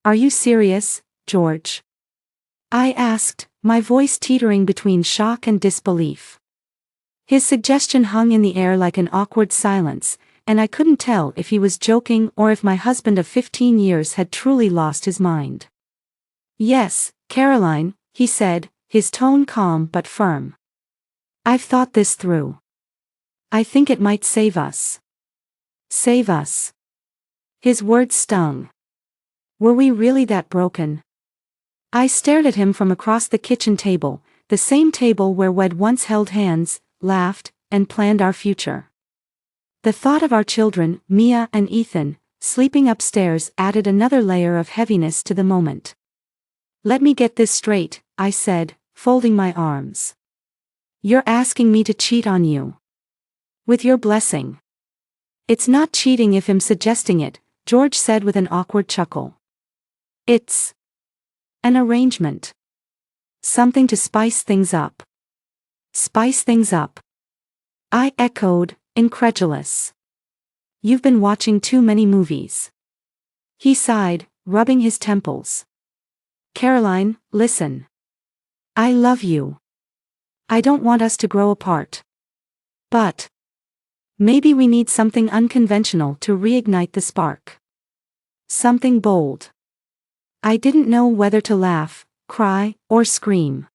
Are you serious, George? I asked, my voice teetering between shock and disbelief. His suggestion hung in the air like an awkward silence, and I couldn't tell if he was joking or if my husband of 15 years had truly lost his mind. Yes, Caroline, he said, his tone calm but firm. I've thought this through. I think it might save us. Save us. His words stung. Were we really that broken? I stared at him from across the kitchen table, the same table where we'd once held hands, laughed, and planned our future. The thought of our children, Mia and Ethan, sleeping upstairs added another layer of heaviness to the moment. Let me get this straight, I said, folding my arms. You're asking me to cheat on you. With your blessing. It's not cheating if I'm suggesting it, George said with an awkward chuckle. It's an arrangement. Something to spice things up. Spice things up. I echoed, incredulous. You've been watching too many movies. He sighed, rubbing his temples. Caroline, listen. I love you. I don't want us to grow apart. But maybe we need something unconventional to reignite the spark. Something bold. I didn't know whether to laugh, cry, or scream.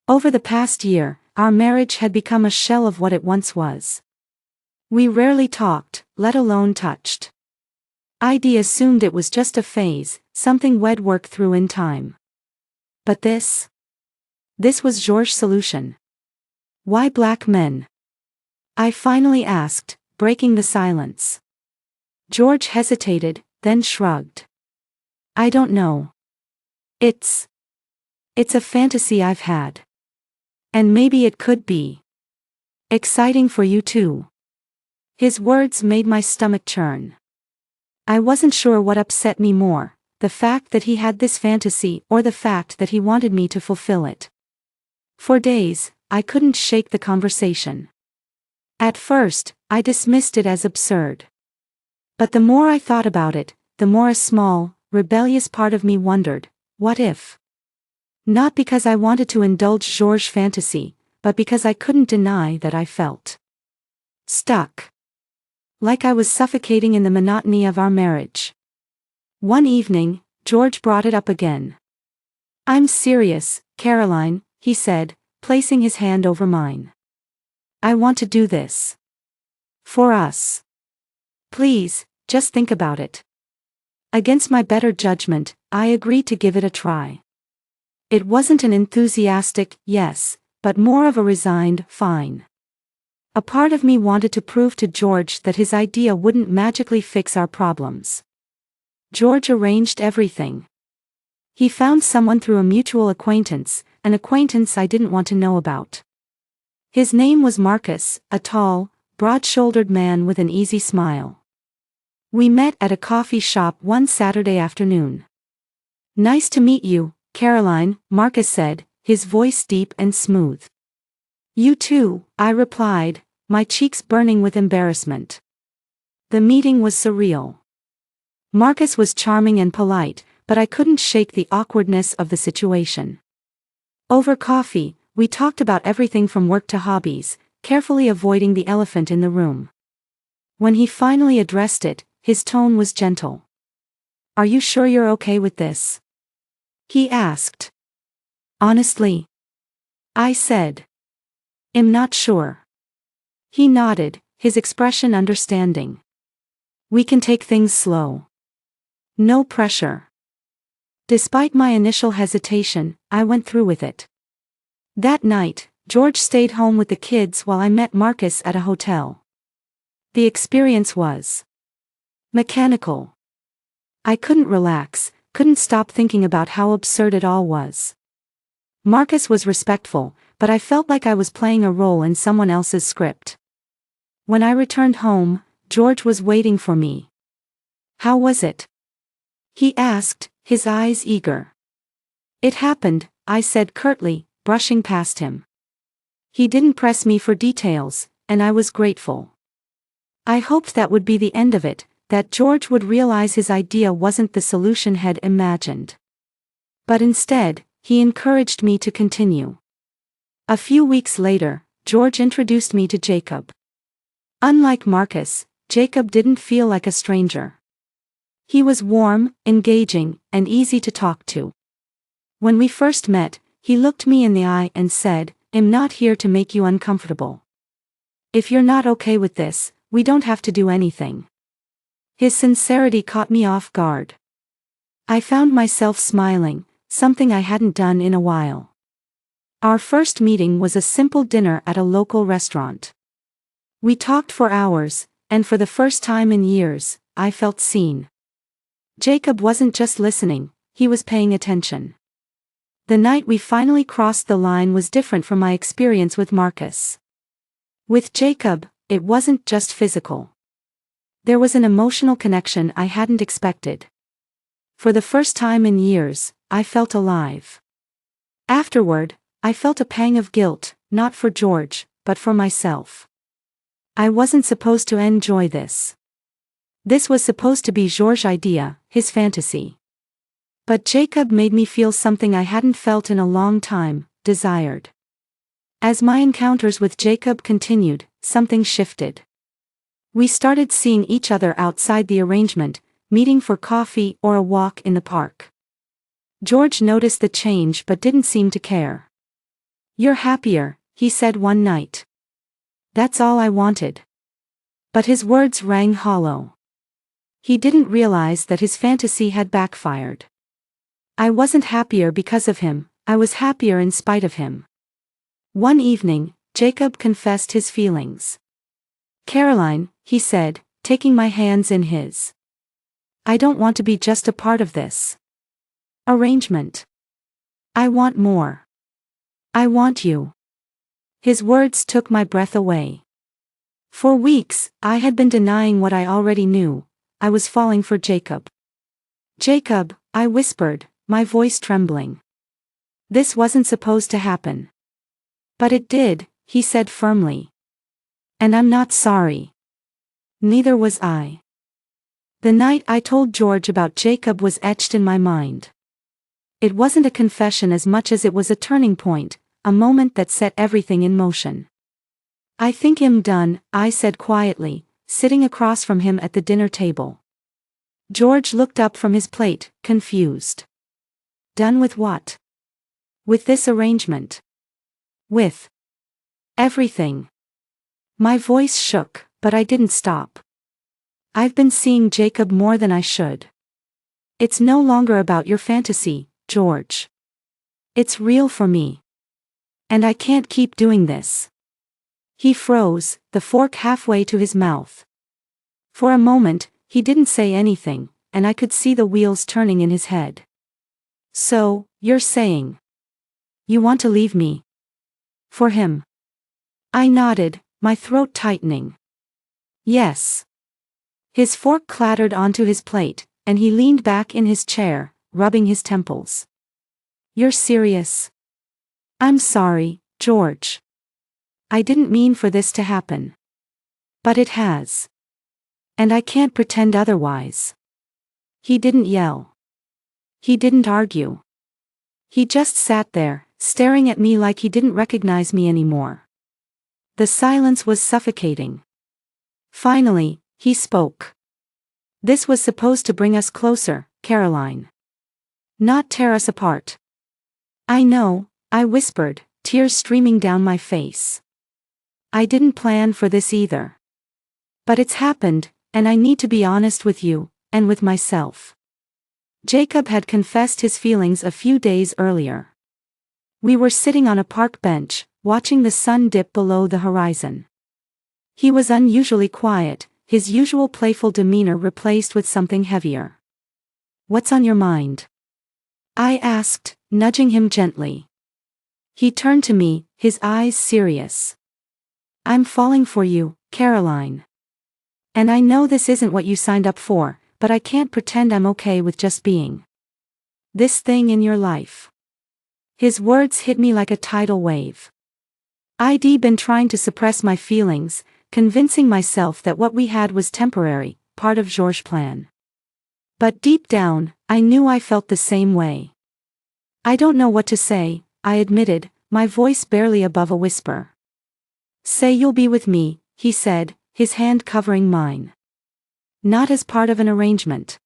Over the past year, our marriage had become a shell of what it once was. We rarely talked, let alone touched. I'd assumed it was just a phase, something we'd work through in time. But this was George's solution. Why black men? I finally asked, breaking the silence. George hesitated, then shrugged. I don't know. It's a fantasy I've had. And maybe it could be exciting for you too. His words made my stomach churn. I wasn't sure what upset me more, the fact that he had this fantasy or the fact that he wanted me to fulfill it. For days, I couldn't shake the conversation. At first, I dismissed it as absurd. But the more I thought about it, the more a small, rebellious part of me wondered, what if? Not because I wanted to indulge George's fantasy, but because I couldn't deny that I felt stuck. Like I was suffocating in the monotony of our marriage. One evening, George brought it up again. I'm serious, Caroline, he said, placing his hand over mine. I want to do this. For us. Please, just think about it. Against my better judgment, I agreed to give it a try. It wasn't an enthusiastic yes, but more of a resigned fine. A part of me wanted to prove to George that his idea wouldn't magically fix our problems. George arranged everything. He found someone through a mutual acquaintance, an acquaintance I didn't want to know about. His name was Marcus, a tall, broad-shouldered man with an easy smile. We met at a coffee shop one Saturday afternoon. Nice to meet you, Caroline, Marcus said, his voice deep and smooth. You too, I replied, my cheeks burning with embarrassment. The meeting was surreal. Marcus was charming and polite, but I couldn't shake the awkwardness of the situation. Over coffee, we talked about everything from work to hobbies, carefully avoiding the elephant in the room. When he finally addressed it, his tone was gentle. Are you sure you're okay with this? He asked. Honestly? I said. I'm not sure. He nodded, his expression understanding. We can take things slow. No pressure. Despite my initial hesitation, I went through with it. That night, George stayed home with the kids while I met Marcus at a hotel. The experience was mechanical. I couldn't relax, couldn't stop thinking about how absurd it all was. Marcus was respectful, but I felt like I was playing a role in someone else's script. When I returned home, George was waiting for me. How was it? He asked, his eyes eager. It happened, I said curtly, brushing past him. He didn't press me for details, and I was grateful. I hoped that would be the end of it, that George would realize his idea wasn't the solution he'd imagined. But instead, he encouraged me to continue. A few weeks later, George introduced me to Jacob. Unlike Marcus, Jacob didn't feel like a stranger. He was warm, engaging, and easy to talk to. When we first met, he looked me in the eye and said, "I'm not here to make you uncomfortable. If you're not okay with this, we don't have to do anything." His sincerity caught me off guard. I found myself smiling, something I hadn't done in a while. Our first meeting was a simple dinner at a local restaurant. We talked for hours, and for the first time in years, I felt seen. Jacob wasn't just listening, he was paying attention. The night we finally crossed the line was different from my experience with Marcus. With Jacob, it wasn't just physical. There was an emotional connection I hadn't expected. For the first time in years, I felt alive. Afterward, I felt a pang of guilt, not for George, but for myself. I wasn't supposed to enjoy this. This was supposed to be George's idea, his fantasy. But Jacob made me feel something I hadn't felt in a long time, desired. As my encounters with Jacob continued, something shifted. We started seeing each other outside the arrangement, meeting for coffee or a walk in the park. George noticed the change but didn't seem to care. "You're happier," he said one night. That's all I wanted. But his words rang hollow. He didn't realize that his fantasy had backfired. I wasn't happier because of him, I was happier in spite of him. One evening, Jacob confessed his feelings. "Caroline," he said, taking my hands in his. "I don't want to be just a part of this arrangement. I want more. I want you." His words took my breath away. For weeks, I had been denying what I already knew. I was falling for Jacob. "Jacob," I whispered, my voice trembling. "This wasn't supposed to happen." "But it did," he said firmly. "And I'm not sorry." Neither was I. The night I told George about Jacob was etched in my mind. It wasn't a confession as much as it was a turning point, a moment that set everything in motion. "I think I'm done," I said quietly, sitting across from him at the dinner table. George looked up from his plate, confused. "Done with what?" "With this arrangement. With everything." My voice shook, but I didn't stop. "I've been seeing Jacob more than I should. It's no longer about your fantasy, George. It's real for me. And I can't keep doing this." He froze, the fork halfway to his mouth. For a moment, he didn't say anything, and I could see the wheels turning in his head. "So, you're saying you want to leave me for him?" I nodded, my throat tightening. "Yes." His fork clattered onto his plate, and he leaned back in his chair, rubbing his temples. "You're serious?" "I'm sorry, George. I didn't mean for this to happen. But it has. And I can't pretend otherwise." He didn't yell. He didn't argue. He just sat there, staring at me like he didn't recognize me anymore. The silence was suffocating. Finally, he spoke. "This was supposed to bring us closer, Caroline. Not tear us apart." "I know," I whispered, tears streaming down my face. "I didn't plan for this either. But it's happened, and I need to be honest with you, and with myself." Jacob had confessed his feelings a few days earlier. We were sitting on a park bench, watching the sun dip below the horizon. He was unusually quiet, his usual playful demeanor replaced with something heavier. "What's on your mind?" I asked, nudging him gently. He turned to me, his eyes serious. "I'm falling for you, Caroline. And I know this isn't what you signed up for, but I can't pretend I'm okay with just being this thing in your life." His words hit me like a tidal wave. I'd been trying to suppress my feelings, convincing myself that what we had was temporary, part of George's plan. But deep down, I knew I felt the same way. I don't know what to say, I admitted, my voice barely above a whisper. Say you'll be with me, he said, his hand covering mine. Not as part of an arrangement.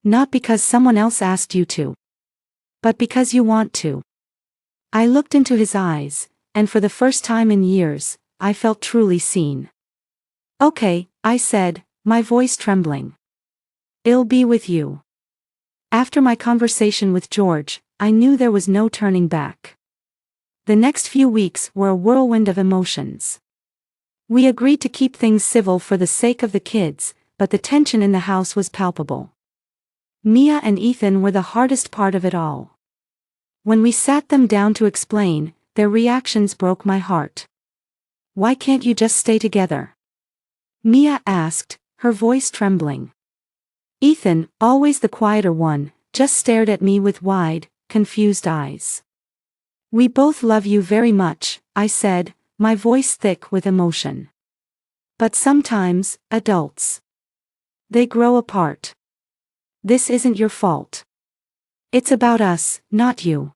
Not because someone else asked you to. But because you want to. I looked into his eyes, and for the first time in years, I felt truly seen. Okay, I said, my voice trembling. I'll be with you. After my conversation with George, I knew there was no turning back. The next few weeks were a whirlwind of emotions. We agreed to keep things civil for the sake of the kids, but the tension in the house was palpable. Mia and Ethan were the hardest part of it all. When we sat them down to explain, their reactions broke my heart. Why can't you just stay together? Mia asked, her voice trembling. Ethan, always the quieter one, just stared at me with wide, confused eyes. We both love you very much, I said, my voice thick with emotion. But sometimes, adults. They grow apart. This isn't your fault. It's about us, not you.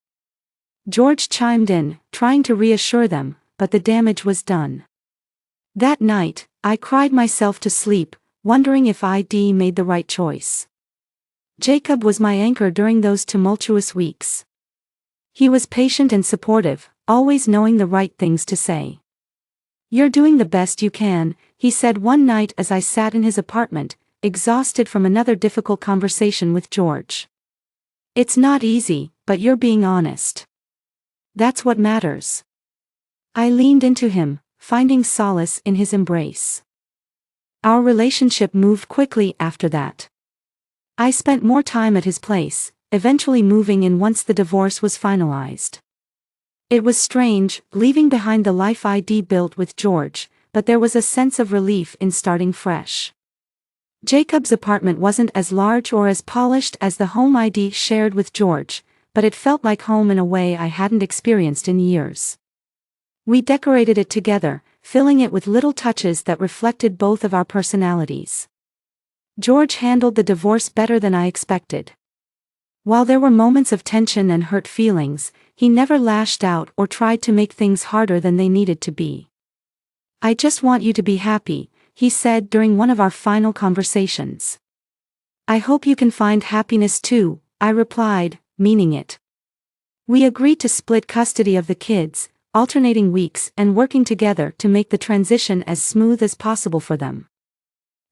George chimed in, trying to reassure them, but the damage was done. That night, I cried myself to sleep, wondering if I'd made the right choice. Jacob was my anchor during those tumultuous weeks. He was patient and supportive, always knowing the right things to say. You're doing the best you can, he said one night as I sat in his apartment, exhausted from another difficult conversation with George. It's not easy, but you're being honest. That's what matters. I leaned into him, finding solace in his embrace. Our relationship moved quickly after that. I spent more time at his place, eventually moving in once the divorce was finalized. It was strange, leaving behind the life I'd built with George, but there was a sense of relief in starting fresh. Jacob's apartment wasn't as large or as polished as the home I'd shared with George, but it felt like home in a way I hadn't experienced in years. We decorated it together, filling it with little touches that reflected both of our personalities. George handled the divorce better than I expected. While there were moments of tension and hurt feelings, he never lashed out or tried to make things harder than they needed to be. I just want you to be happy, he said during one of our final conversations. I hope you can find happiness too, I replied, meaning it. We agreed to split custody of the kids, alternating weeks and working together to make the transition as smooth as possible for them.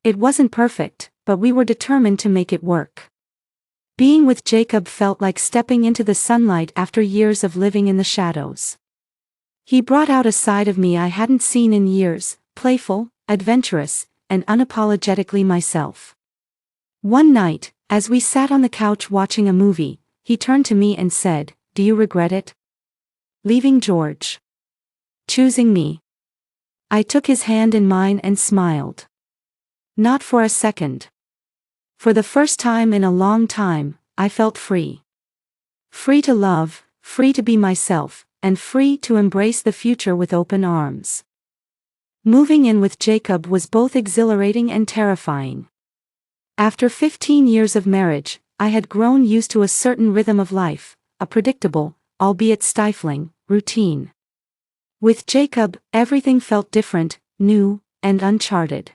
It wasn't perfect, but we were determined to make it work. Being with Jacob felt like stepping into the sunlight after years of living in the shadows. He brought out a side of me I hadn't seen in years, playful, adventurous, and unapologetically myself. One night, as we sat on the couch watching a movie, he turned to me and said, "Do you regret it? Leaving George? Choosing me?" I took his hand in mine and smiled. Not for a second. For the first time in a long time, I felt free. Free to love, free to be myself, and free to embrace the future with open arms. Moving in with Jacob was both exhilarating and terrifying. After 15 years of marriage, I had grown used to a certain rhythm of life, a predictable, albeit stifling, routine. With Jacob, everything felt different, new, and uncharted.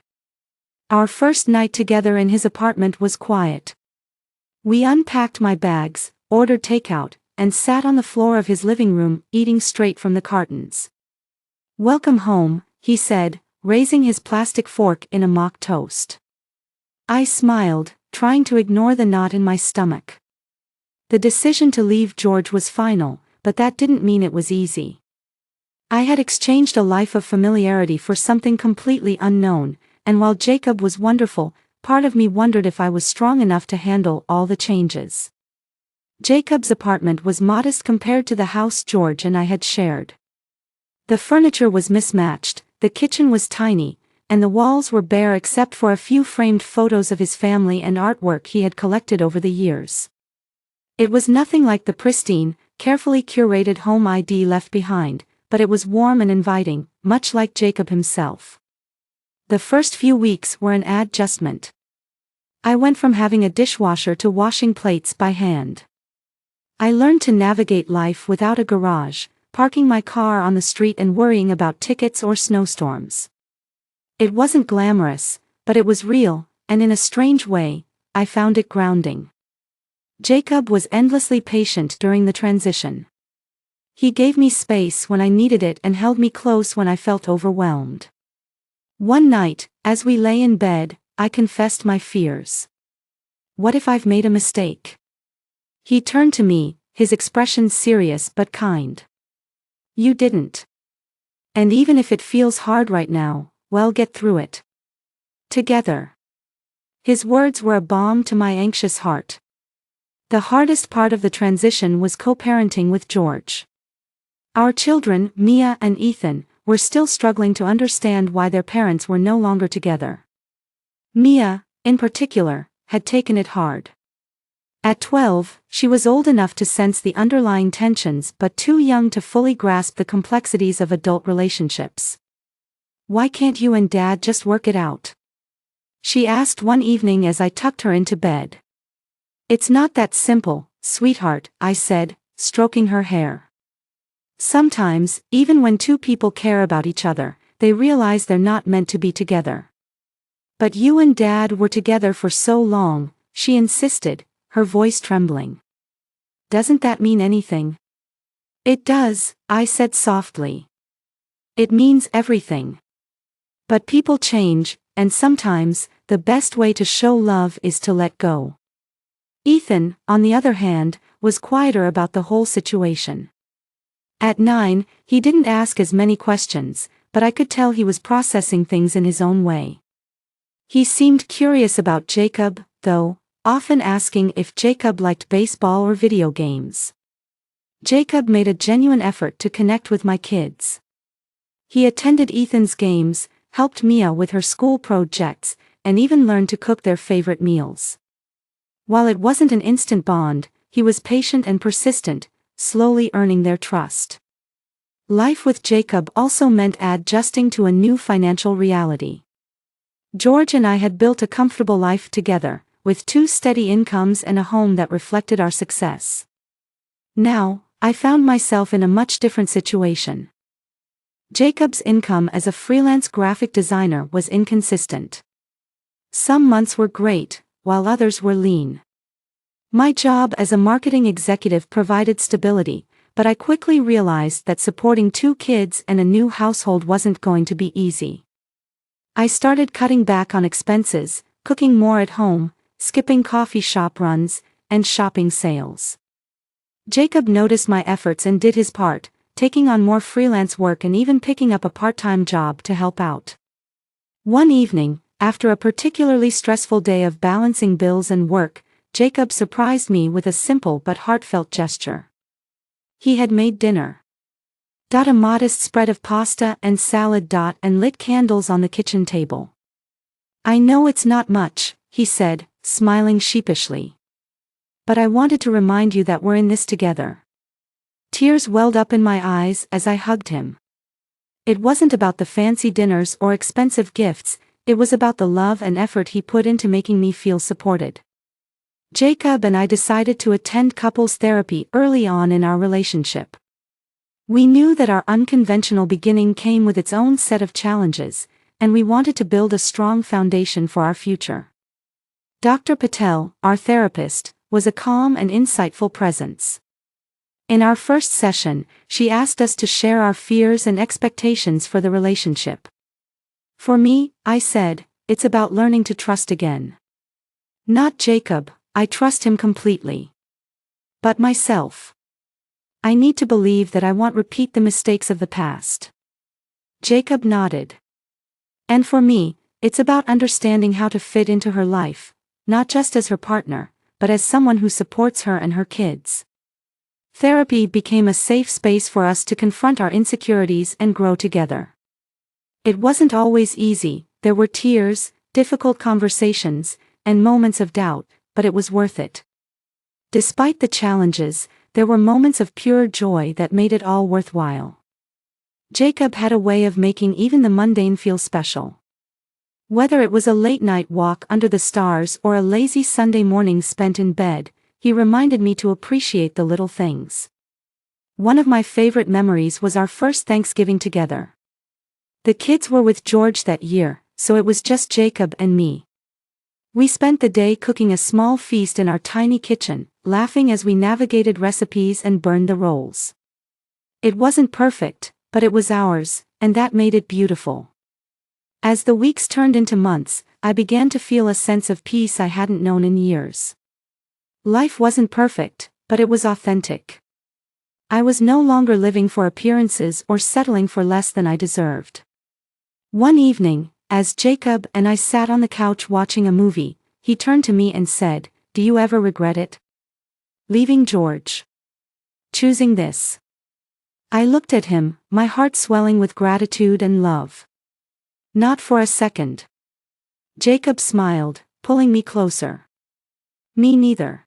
Our first night together in his apartment was quiet. We unpacked my bags, ordered takeout, and sat on the floor of his living room, eating straight from the cartons. "Welcome home," he said, raising his plastic fork in a mock toast. I smiled, trying to ignore the knot in my stomach. The decision to leave George was final, but that didn't mean it was easy. I had exchanged a life of familiarity for something completely unknown, and while Jacob was wonderful, part of me wondered if I was strong enough to handle all the changes. Jacob's apartment was modest compared to the house George and I had shared. The furniture was mismatched, the kitchen was tiny, and the walls were bare except for a few framed photos of his family and artwork he had collected over the years. It was nothing like the pristine, carefully curated home I'd left behind, but it was warm and inviting, much like Jacob himself. The first few weeks were an adjustment. I went from having a dishwasher to washing plates by hand. I learned to navigate life without a garage, parking my car on the street and worrying about tickets or snowstorms. It wasn't glamorous, but it was real, and in a strange way, I found it grounding. Jacob was endlessly patient during the transition. He gave me space when I needed it and held me close when I felt overwhelmed. One night, as we lay in bed, I confessed my fears. What if I've made a mistake? He turned to me, his expression serious but kind. You didn't. And even if it feels hard right now, we'll get through it. Together. His words were a balm to my anxious heart. The hardest part of the transition was co-parenting with George. Our children, Mia and Ethan, were still struggling to understand why their parents were no longer together. Mia, in particular, had taken it hard. At 12, she was old enough to sense the underlying tensions but too young to fully grasp the complexities of adult relationships. Why can't you and Dad just work it out? She asked one evening as I tucked her into bed. It's not that simple, sweetheart, I said, stroking her hair. Sometimes, even when two people care about each other, they realize they're not meant to be together. But you and Dad were together for so long, she insisted, her voice trembling. Doesn't that mean anything? It does, I said softly. It means everything. But people change, and sometimes, the best way to show love is to let go. Ethan, on the other hand, was quieter about the whole situation. At 9, he didn't ask as many questions, but I could tell he was processing things in his own way. He seemed curious about Jacob, though, often asking if Jacob liked baseball or video games. Jacob made a genuine effort to connect with my kids. He attended Ethan's games, helped Mia with her school projects, and even learned to cook their favorite meals. While it wasn't an instant bond, he was patient and persistent, slowly earning their trust. Life with Jacob also meant adjusting to a new financial reality. George and I had built a comfortable life together, with 2 steady incomes and a home that reflected our success. Now, I found myself in a much different situation. Jacob's income as a freelance graphic designer was inconsistent. Some months were great, while others were lean. My job as a marketing executive provided stability, but I quickly realized that supporting 2 kids and a new household wasn't going to be easy. I started cutting back on expenses, cooking more at home, skipping coffee shop runs, and shopping sales. Jacob noticed my efforts and did his part, taking on more freelance work and even picking up a part-time job to help out. One evening, after a particularly stressful day of balancing bills and work, Jacob surprised me with a simple but heartfelt gesture. He had made dinner. A modest spread of pasta and salad. And lit candles on the kitchen table. I know it's not much, he said, smiling sheepishly. But I wanted to remind you that we're in this together. Tears welled up in my eyes as I hugged him. It wasn't about the fancy dinners or expensive gifts, it was about the love and effort he put into making me feel supported. Jacob and I decided to attend couples therapy early on in our relationship. We knew that our unconventional beginning came with its own set of challenges, and we wanted to build a strong foundation for our future. Dr. Patel, our therapist, was a calm and insightful presence. In our first session, she asked us to share our fears and expectations for the relationship. For me, I said, it's about learning to trust again. Not Jacob, I trust him completely. But myself. I need to believe that I won't repeat the mistakes of the past. Jacob nodded. And for me, it's about understanding how to fit into her life, not just as her partner, but as someone who supports her and her kids. Therapy became a safe space for us to confront our insecurities and grow together. It wasn't always easy, there were tears, difficult conversations, and moments of doubt, but it was worth it. Despite the challenges, there were moments of pure joy that made it all worthwhile. Jacob had a way of making even the mundane feel special. Whether it was a late-night walk under the stars or a lazy Sunday morning spent in bed, he reminded me to appreciate the little things. One of my favorite memories was our first Thanksgiving together. The kids were with George that year, so it was just Jacob and me. We spent the day cooking a small feast in our tiny kitchen, laughing as we navigated recipes and burned the rolls. It wasn't perfect, but it was ours, and that made it beautiful. As the weeks turned into months, I began to feel a sense of peace I hadn't known in years. Life wasn't perfect, but it was authentic. I was no longer living for appearances or settling for less than I deserved. One evening, as Jacob and I sat on the couch watching a movie, he turned to me and said, "Do you ever regret it? Leaving George? Choosing this?" I looked at him, my heart swelling with gratitude and love. "Not for a second." Jacob smiled, pulling me closer. "Me neither."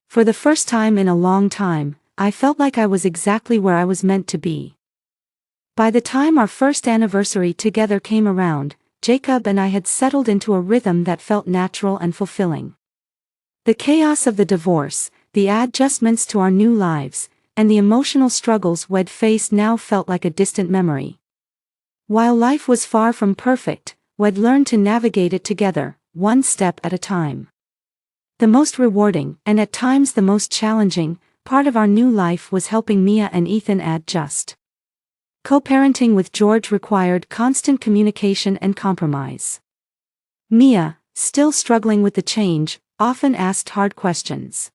For the first time in a long time, I felt like I was exactly where I was meant to be. By the time our first anniversary together came around, Jacob and I had settled into a rhythm that felt natural and fulfilling. The chaos of the divorce, the adjustments to our new lives, and the emotional struggles we'd faced now felt like a distant memory. While life was far from perfect, we'd learned to navigate it together, one step at a time. The most rewarding, and at times the most challenging, part of our new life was helping Mia and Ethan adjust. Co-parenting with George required constant communication and compromise. Mia, still struggling with the change, often asked hard questions.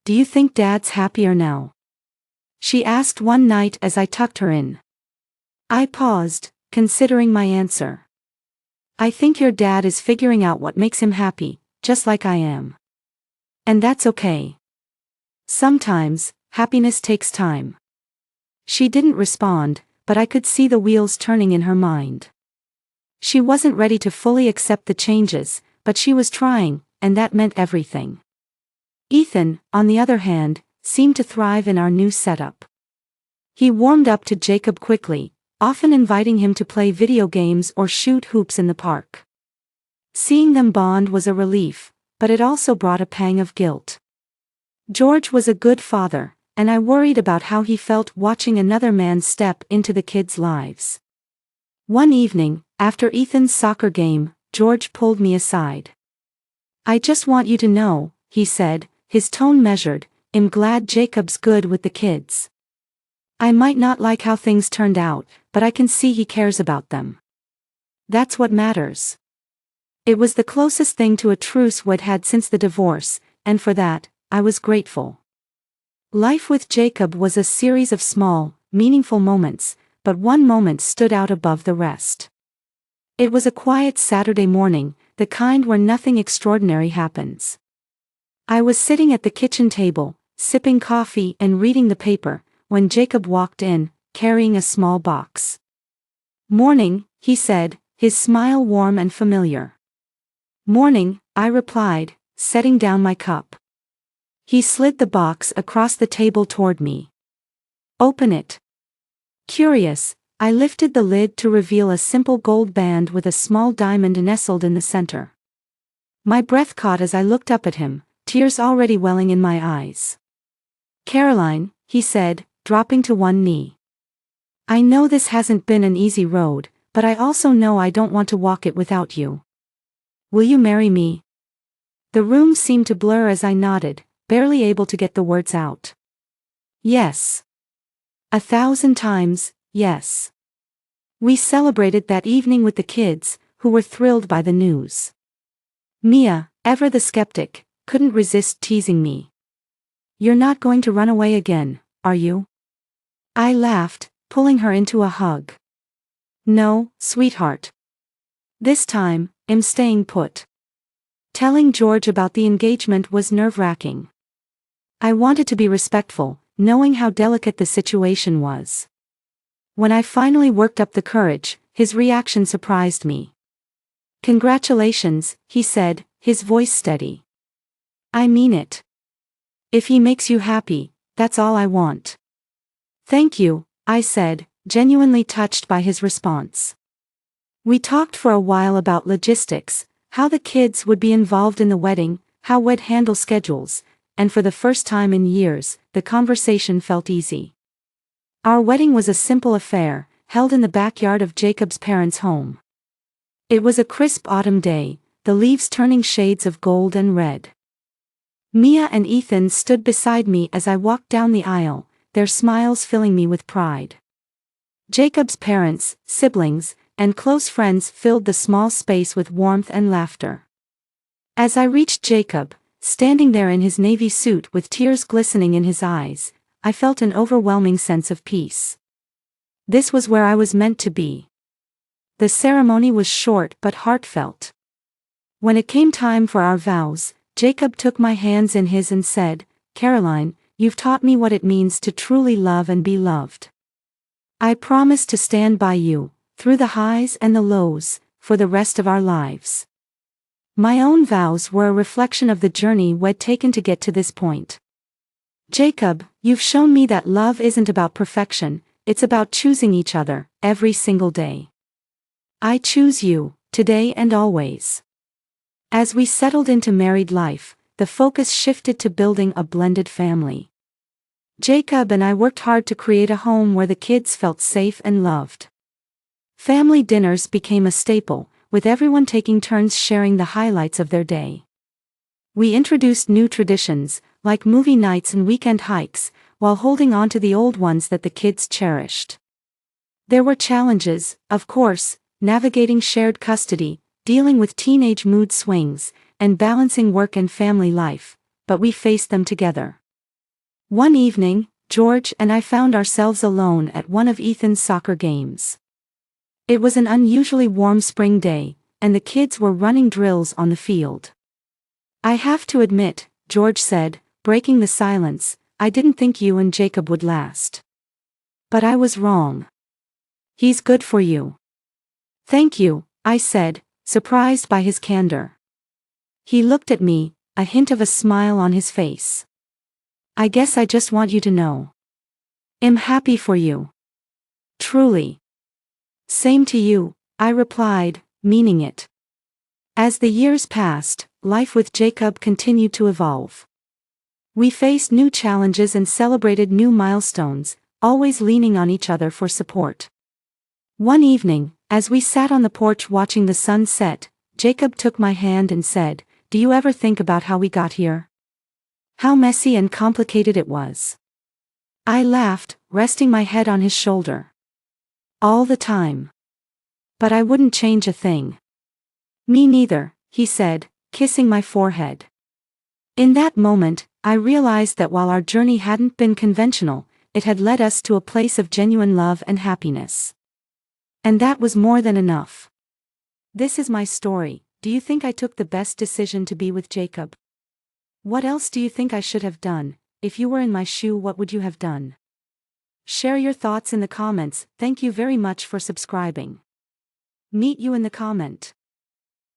"Do you think Dad's happier now?" she asked one night as I tucked her in. I paused, considering my answer. "I think your dad is figuring out what makes him happy, just like I am. And that's okay. Sometimes, happiness takes time." She didn't respond, but I could see the wheels turning in her mind. She wasn't ready to fully accept the changes, but she was trying, and that meant everything. Ethan, on the other hand, seemed to thrive in our new setup. He warmed up to Jacob quickly, often inviting him to play video games or shoot hoops in the park. Seeing them bond was a relief, but it also brought a pang of guilt. George was a good father, and I worried about how he felt watching another man step into the kids' lives. One evening, after Ethan's soccer game, George pulled me aside. "I just want you to know," he said, his tone measured, "I'm glad Jacob's good with the kids. I might not like how things turned out, but I can see he cares about them. That's what matters." It was the closest thing to a truce we'd had since the divorce, and for that, I was grateful. Life with Jacob was a series of small, meaningful moments, but one moment stood out above the rest. It was a quiet Saturday morning, the kind where nothing extraordinary happens. I was sitting at the kitchen table, sipping coffee and reading the paper, when Jacob walked in, carrying a small box. "Morning," he said, his smile warm and familiar. "Morning," I replied, setting down my cup. He slid the box across the table toward me. "Open it." Curious, I lifted the lid to reveal a simple gold band with a small diamond nestled in the center. My breath caught as I looked up at him, tears already welling in my eyes. "Caroline," he said, dropping to one knee. "I know this hasn't been an easy road, but I also know I don't want to walk it without you. Will you marry me?" The room seemed to blur as I nodded, barely able to get the words out. "Yes. 1,000 times, yes." We celebrated that evening with the kids, who were thrilled by the news. Mia, ever the skeptic, couldn't resist teasing me. "You're not going to run away again, are you?" I laughed, pulling her into a hug. "No, sweetheart. This time, I'm staying put." Telling George about the engagement was nerve-wracking. I wanted to be respectful, knowing how delicate the situation was. When I finally worked up the courage, his reaction surprised me. "Congratulations," he said, his voice steady. "I mean it. If he makes you happy, that's all I want." "Thank you," I said, genuinely touched by his response. We talked for a while about logistics, how the kids would be involved in the wedding, how we'd handle schedules, and for the first time in years, the conversation felt easy. Our wedding was a simple affair, held in the backyard of Jacob's parents' home. It was a crisp autumn day, the leaves turning shades of gold and red. Mia and Ethan stood beside me as I walked down the aisle, their smiles filling me with pride. Jacob's parents, siblings, and close friends filled the small space with warmth and laughter. As I reached Jacob, standing there in his navy suit with tears glistening in his eyes, I felt an overwhelming sense of peace. This was where I was meant to be. The ceremony was short but heartfelt. When it came time for our vows, Jacob took my hands in his and said, "Caroline, you've taught me what it means to truly love and be loved. I promise to stand by you, through the highs and the lows, for the rest of our lives." My own vows were a reflection of the journey we'd taken to get to this point. "Jacob, you've shown me that love isn't about perfection, it's about choosing each other, every single day. I choose you, today and always." As we settled into married life, the focus shifted to building a blended family. Jacob and I worked hard to create a home where the kids felt safe and loved. Family dinners became a staple, with everyone taking turns sharing the highlights of their day. We introduced new traditions, like movie nights and weekend hikes, while holding on to the old ones that the kids cherished. There were challenges, of course, navigating shared custody, dealing with teenage mood swings, and balancing work and family life, but we faced them together. One evening, George and I found ourselves alone at one of Ethan's soccer games. It was an unusually warm spring day, and the kids were running drills on the field. "I have to admit," George said, breaking the silence, "I didn't think you and Jacob would last. But I was wrong. He's good for you." "Thank you," I said, surprised by his candor. He looked at me, a hint of a smile on his face. "I guess I just want you to know. I'm happy for you. Truly." "Same to you," I replied, meaning it. As the years passed, life with Jacob continued to evolve. We faced new challenges and celebrated new milestones, always leaning on each other for support. One evening, as we sat on the porch watching the sun set, Jacob took my hand and said, "Do you ever think about how we got here? How messy and complicated it was?" I laughed, resting my head on his shoulder. "All the time. But I wouldn't change a thing." "Me neither," he said, kissing my forehead. In that moment, I realized that while our journey hadn't been conventional, it had led us to a place of genuine love and happiness. And that was more than enough. This is my story. Do you think I took the best decision to be with Jacob? What else do you think I should have done? If you were in my shoe, what would you have done? Share your thoughts in the comments. Thank you very much for subscribing. Meet you in the comment.